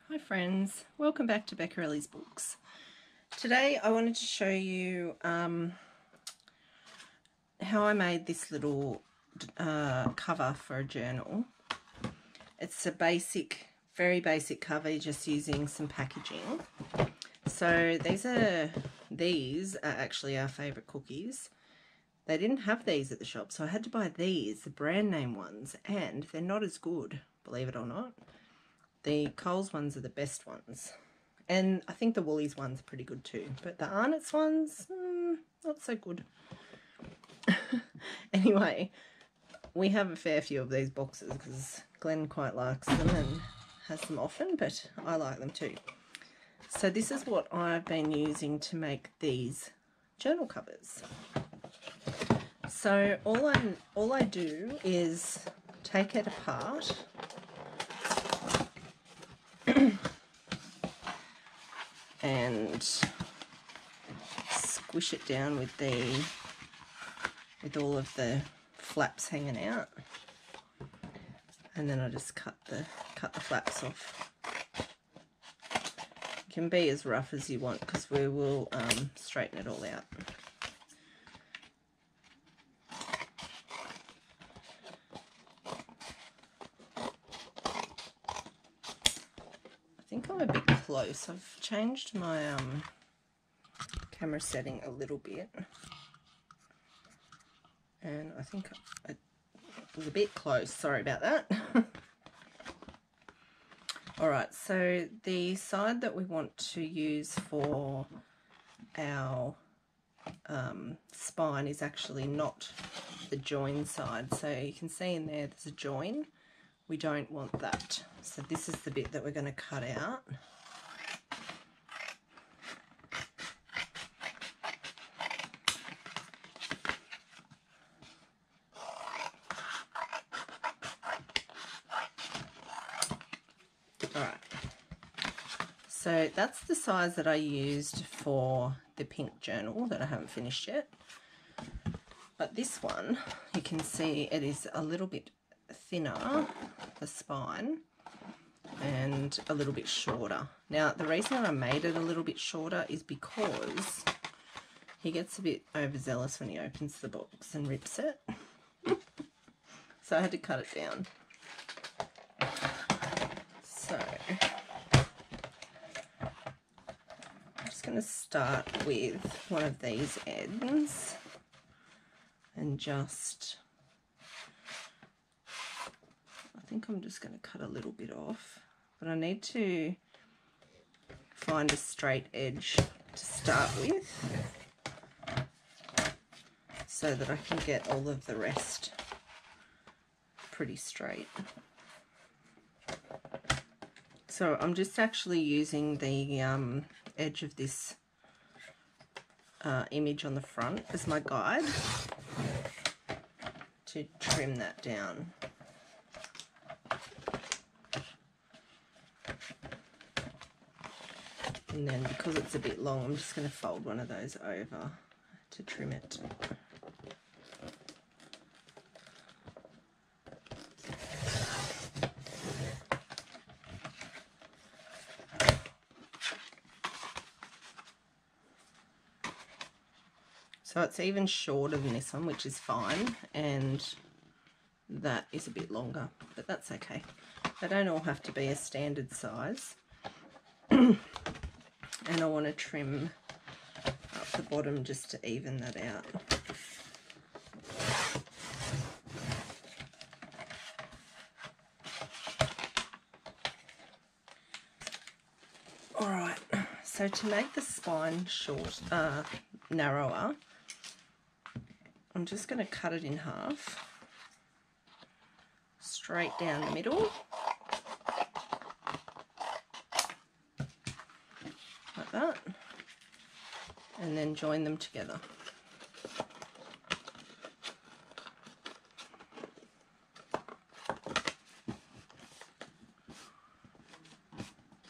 Hi friends, welcome back to Papurrrie's Books. Today I wanted to show you how I made this little cover for a journal. It's a basic, very basic cover, just using some packaging. So these are actually our favourite cookies. They didn't have these at the shop, so I had to buy these, the brand name ones, and they're not as good, believe it or not. The Coles ones are the best ones. And I think the Woolies ones are pretty good too. But the Arnott's ones, not so good. Anyway, we have a fair few of these boxes because Glenn quite likes them and has them often, but I like them too. So this is what I've been using to make these journal covers. So all I do is take it apart and squish it down with all of the flaps hanging out, and then I just cut the flaps off. It can be as rough as you want because we will straighten it all out. I think I'm a bit close. I've changed my camera setting a little bit, and I think it was a bit close. Sorry about that. Alright, so the side that we want to use for our spine is actually not the join side. So you can see in there's a join. We don't want that. So this is the bit that we're going to cut out. Alright. So that's the size that I used for the pink journal that I haven't finished yet. But this one, you can see it is a little bit thinner, the spine, and a little bit shorter. Now the reason I made it a little bit shorter is because he gets a bit overzealous when he opens the box and rips it. So I had to cut it down. So I'm just going to start with one of these ends and just, I think I'm just going to cut a little bit off, but I need to find a straight edge to start with so that I can get all of the rest pretty straight. So I'm just actually using the edge of this image on the front as my guide to trim that down. And then because it's a bit long, I'm just going to fold one of those over to trim it. So it's even shorter than this one, which is fine, and that is a bit longer, but that's okay. They don't all have to be a standard size. And I want to trim up the bottom just to even that out. Alright, so to make the spine narrower, I'm just going to cut it in half, straight down the middle, like that, and then join them together.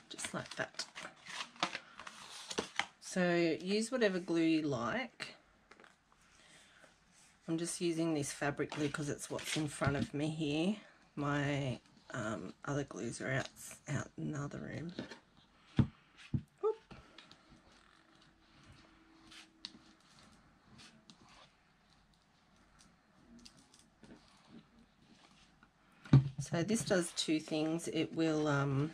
Just like that. So use whatever glue you like. I'm just using this fabric glue because it's what's in front of me here. My other glues are out in the other room. Whoop. So this does two things. It will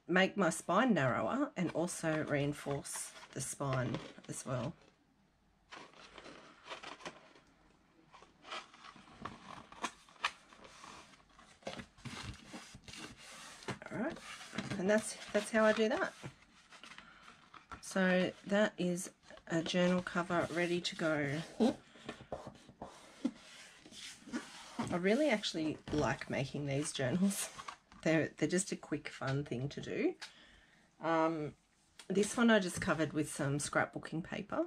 make my spine narrower and also reinforce the spine as well. Alright, and that's how I do that. So that is a journal cover ready to go. I really actually like making these journals. They're just a quick, fun thing to do. This one I just covered with some scrapbooking paper.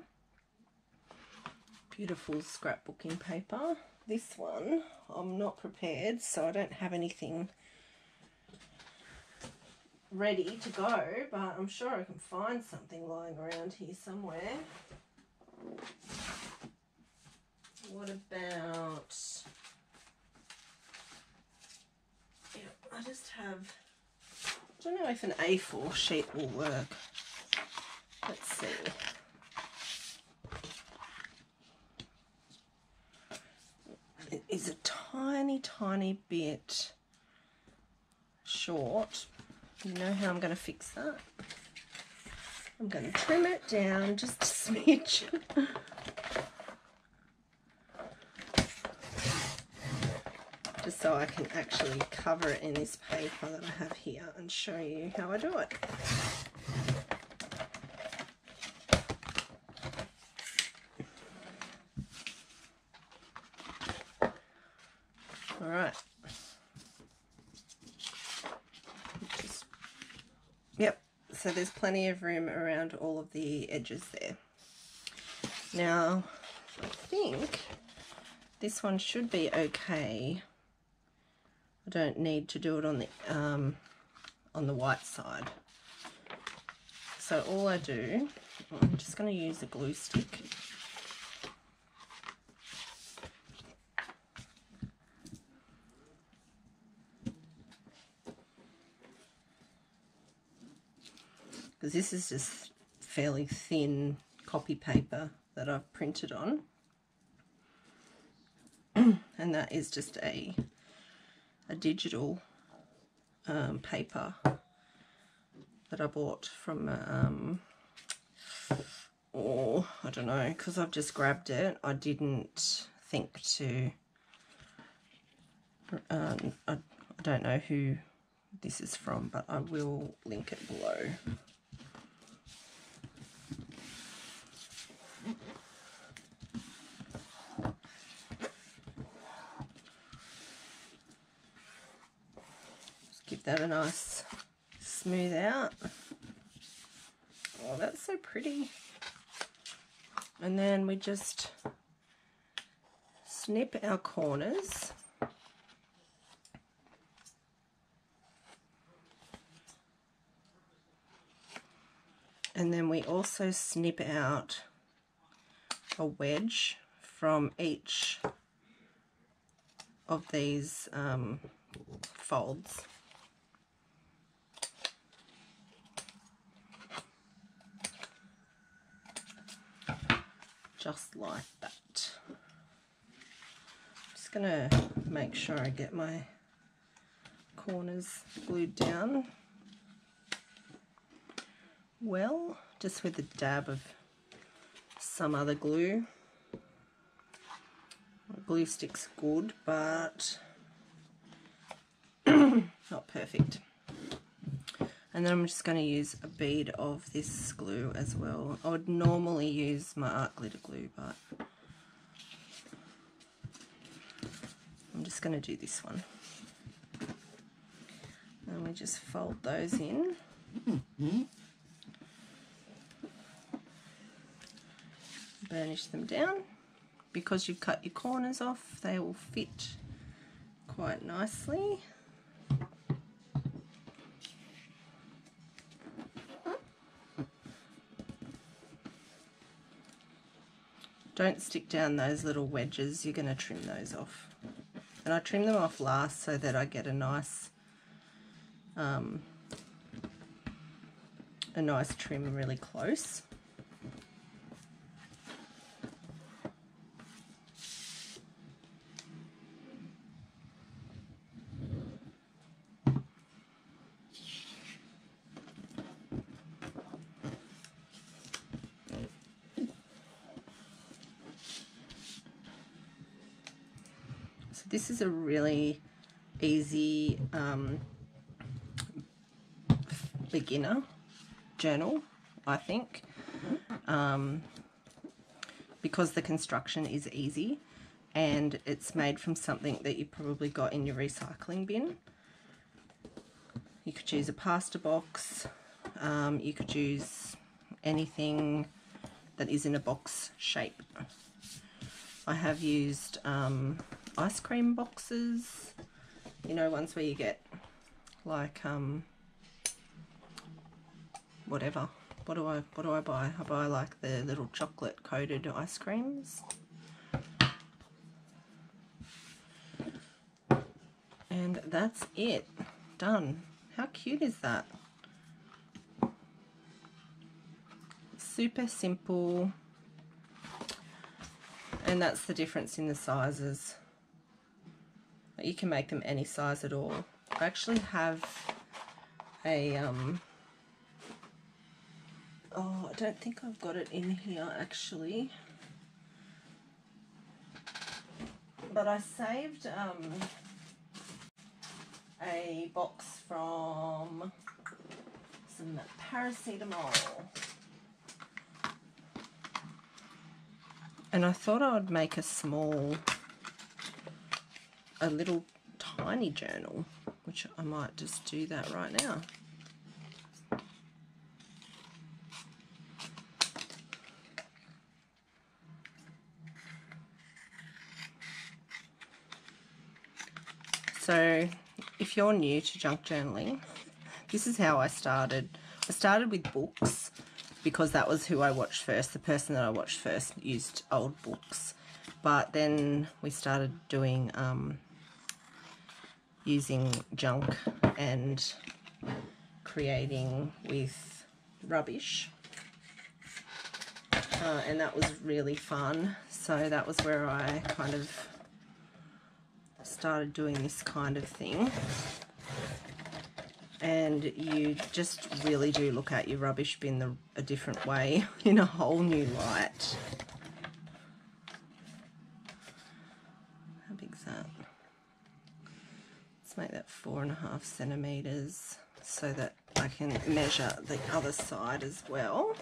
Beautiful scrapbooking paper. This one, I'm not prepared, so I don't have anything ready to go, but I'm sure I can find something lying around here somewhere. What about... I just have, I don't know if an A4 sheet will work. Let's see. It is a tiny, tiny bit short. You know how I'm going to fix that? I'm going to trim it down just a smidge. Just so I can actually cover it in this paper that I have here and show you how I do it. All right. Yep, so there's plenty of room around all of the edges there. Now, I think this one should be okay. I don't need to do it on the white side. So all I do, I'm just going to use a glue stick. Because this is just fairly thin copy paper that I've printed on. And that is just a digital paper that I bought from, I don't know, because I've just grabbed it. I didn't think to, I don't know who this is from, but I will link it below. Give that a nice smooth out. Oh, that's so pretty. And then we just snip our corners. And then we also snip out a wedge from each of these folds. Just like that. Just gonna make sure I get my corners glued down well, just with a dab of some other glue. Glue stick's good, but not perfect. And then I'm just going to use a bead of this glue as well. I would normally use my art glitter glue, but I'm just going to do this one. And we just fold those in. Burnish them down. Because you've cut your corners off, they will fit quite nicely. don't stick down those little wedges. You're going to trim those off. And I trim them off last so that I get a nice trim really close. This is a really easy beginner journal, I think, because the construction is easy and it's made from something that you probably got in your recycling bin. You could use a pasta box, you could use anything that is in a box shape. I have used ice cream boxes, you know, ones where you get like whatever. What do I buy? I buy like the little chocolate coated ice creams. And that's it. Done. How cute is that? Super simple. And that's the difference in the sizes. You can make them any size at all. I actually have a oh, I don't think I've got it in here actually, but I saved a box from some paracetamol, and I thought I would make a little tiny journal, which I might just do that right now. So if you're new to junk journaling, this is how I started. I started with books because that was who I watched first. The person that I watched first used old books. But then we started doing using junk and creating with rubbish. And that was really fun. So that was where I kind of started doing this kind of thing. And you just really do look at your rubbish bin a different way, in a whole new light. How big is that? Let's make that 4.5 centimeters so that I can measure the other side as well.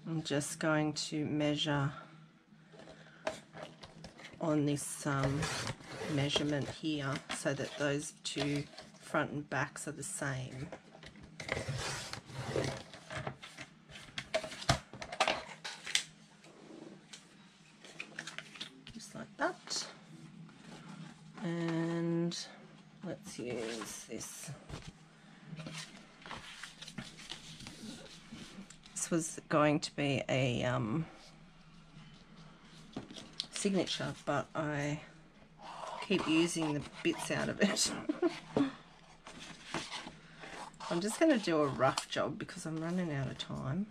I'm just going to measure on this measurement here so that those two front and backs are the same. Just like that. And let's use this. This was going to be a signature, but I keep using the bits out of it. I'm just going to do a rough job because I'm running out of time.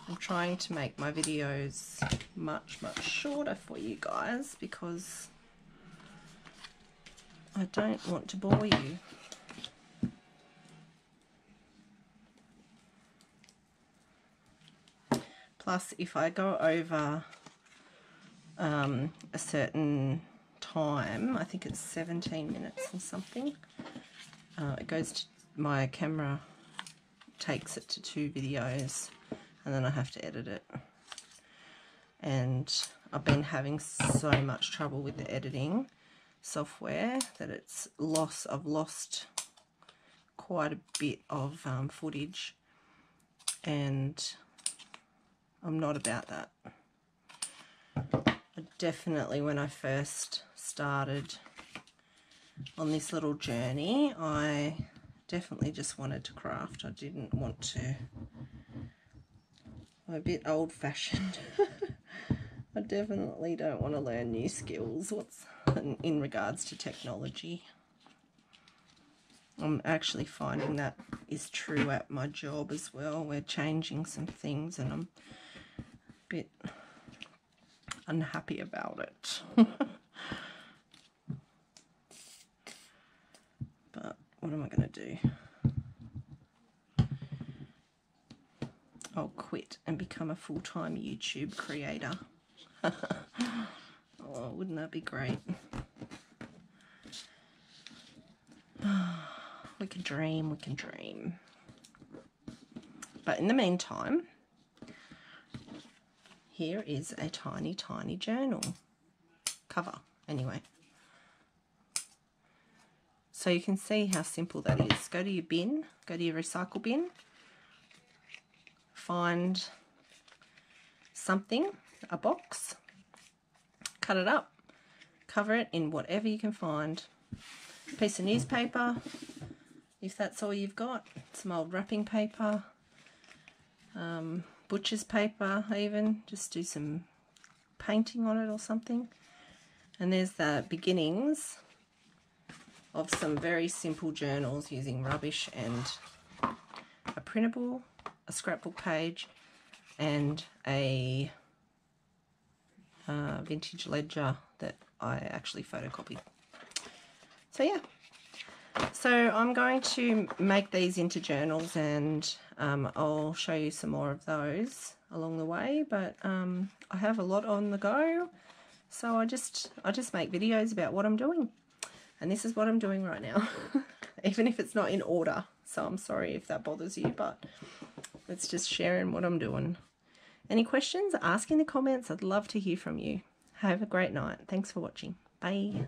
I'm trying to make my videos much shorter for you guys because I don't want to bore you. Plus, if I go over a certain time, I think it's 17 minutes or something, it goes to my camera, takes it to 2 videos, and then I have to edit it. And I've been having so much trouble with the editing software that I've lost quite a bit of footage, and I'm not about that. Definitely, when I first started on this little journey, I definitely just wanted to craft. I didn't want to I'm a bit old-fashioned. I definitely don't want to learn new skills in regards to technology. I'm actually finding that is true at my job as well. We're changing some things and I'm a bit unhappy about it. But what am I going to do? I'll quit and become a full-time YouTube creator. Oh, wouldn't that be great? We can dream, we can dream. But in the meantime, here is a tiny, tiny journal cover, anyway. So you can see how simple that is. Go to your bin, go to your recycle bin, find something, a box, cut it up, cover it in whatever you can find. A piece of newspaper, if that's all you've got, some old wrapping paper, butcher's paper even, just do some painting on it or something. And there's the beginnings of some very simple journals using rubbish and a printable, a scrapbook page, and a vintage ledger that I actually photocopied. So yeah, so I'm going to make these into journals, and I'll show you some more of those along the way, but I have a lot on the go, so I just make videos about what I'm doing, and this is what I'm doing right now. Even if it's not in order, so I'm sorry if that bothers you, but it's just sharing what I'm doing. Any questions, ask in the comments. I'd love to hear from you. Have a great night. Thanks for watching. Bye.